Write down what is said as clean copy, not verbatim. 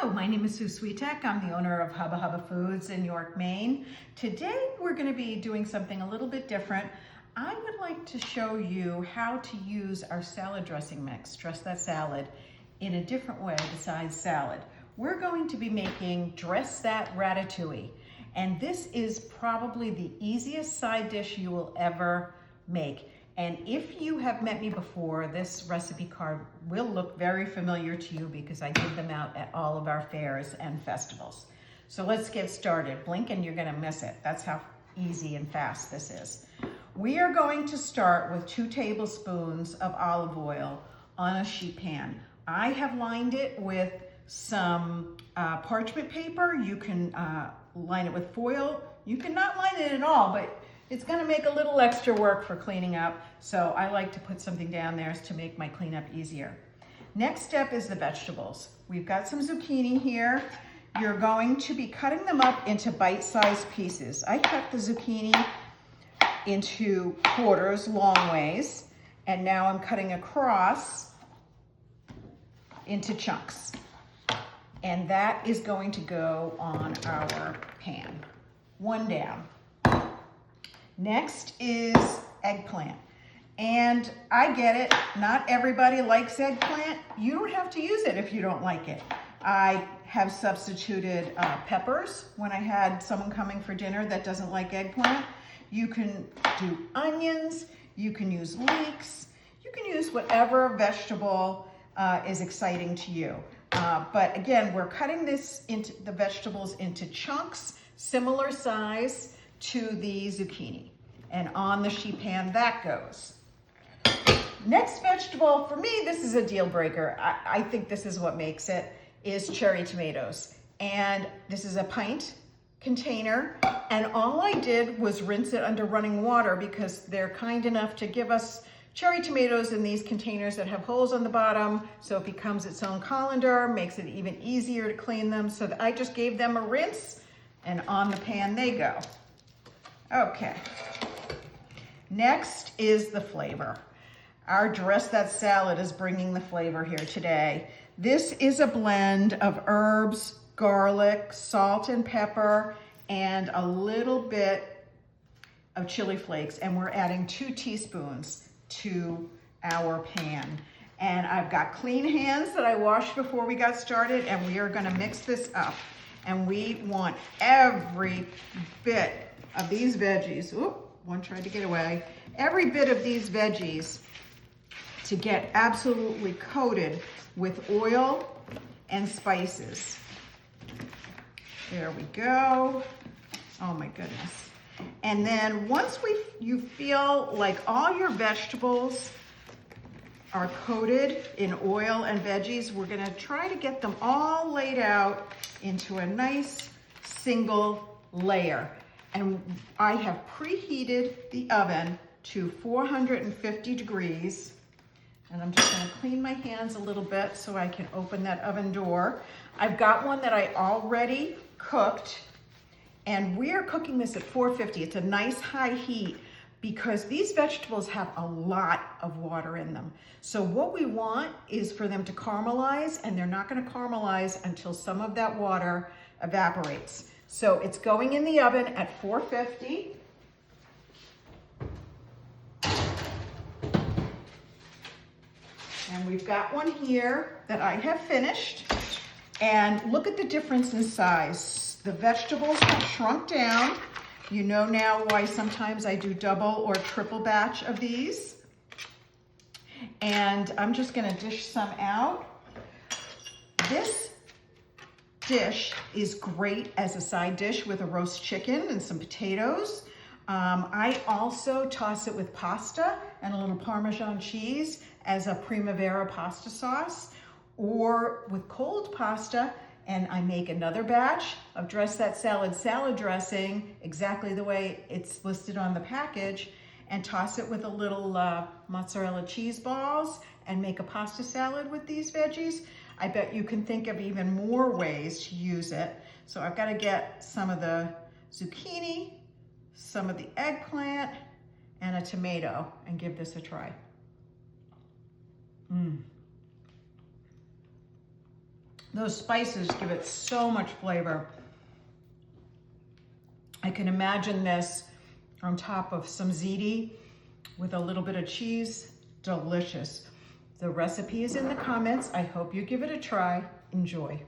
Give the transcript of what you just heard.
Hello, my name is Sue Sweetek. I'm the owner of Hubba Hubba Foods in York, Maine. Today we're going to be doing something a little bit different. I would like to show you how to use our salad dressing mix, Dress That Salad, in a different way besides salad. We're going to be making Dress That Ratatouille, and this is probably the easiest side dish you will ever make. And if you have met me before, this recipe card will look very familiar to you because I give them out at all of our fairs and festivals. So let's get started. Blink and you're gonna miss it. That's how easy and fast this is. We are going to start with 2 tablespoons of olive oil on a sheet pan. I have lined it with some parchment paper. You can line it with foil. You cannot line it at all, but it's gonna make a little extra work for cleaning up, so I like to put something down there to make my cleanup easier. Next step is the vegetables. We've got some zucchini here. You're going to be cutting them up into bite-sized pieces. I cut the zucchini into quarters, long ways, and now I'm cutting across into chunks. And that is going to go on our pan. 1 down. Next is eggplant. And I get it, not everybody likes eggplant. You don't have to use it if you don't like it. I have substituted peppers when I had someone coming for dinner that doesn't like eggplant. You can do onions, you can use leeks, you can use whatever vegetable is exciting to you. But again, we're cutting the vegetables into chunks, similar size to the zucchini, and on the sheet pan that goes. Next vegetable, for me, this is a deal breaker. I think this is what makes it, is cherry tomatoes. And this is a pint container, and all I did was rinse it under running water because they're kind enough to give us cherry tomatoes in these containers that have holes on the bottom, so it becomes its own colander, makes it even easier to clean them. So I just gave them a rinse, and on the pan they go. Okay, next is the flavor. Our Dress That Salad is bringing the flavor here today. This is a blend of herbs, garlic, salt and pepper, and a little bit of chili flakes, and we're adding 2 teaspoons to our pan. And I've got clean hands that I washed before we got started, and we are gonna mix this up. And we want every bit of these veggies, one tried to get away, every bit of these veggies to get absolutely coated with oil and spices. There we go. Oh my goodness. And then once you feel like all your vegetables are coated in oil and veggies, we're gonna try to get them all laid out into a nice single layer. And I have preheated the oven to 450 degrees. And I'm just gonna clean my hands a little bit so I can open that oven door. I've got one that I already cooked, and we're cooking this at 450. It's a nice high heat because these vegetables have a lot of water in them. So what we want is for them to caramelize, and they're not gonna caramelize until some of that water evaporates. So it's going in the oven at 450. And we've got one here that I have finished. And look at the difference in size. The vegetables have shrunk down. You know now why sometimes I do double or triple batch of these. And I'm just gonna dish some out. This dish is great as a side dish with a roast chicken and some potatoes. I also toss it with pasta and a little Parmesan cheese as a primavera pasta sauce, or with cold pasta, and I make another batch of Dress That Salad salad dressing exactly the way it's listed on the package, and toss it with a little mozzarella cheese balls and make a pasta salad with these veggies. I bet you can think of even more ways to use it. So I've got to get some of the zucchini, some of the eggplant, and a tomato and give this a try. Those spices give it so much flavor. I can imagine this on top of some ziti with a little bit of cheese. Delicious. The recipe is in the comments. I hope you give it a try. Enjoy.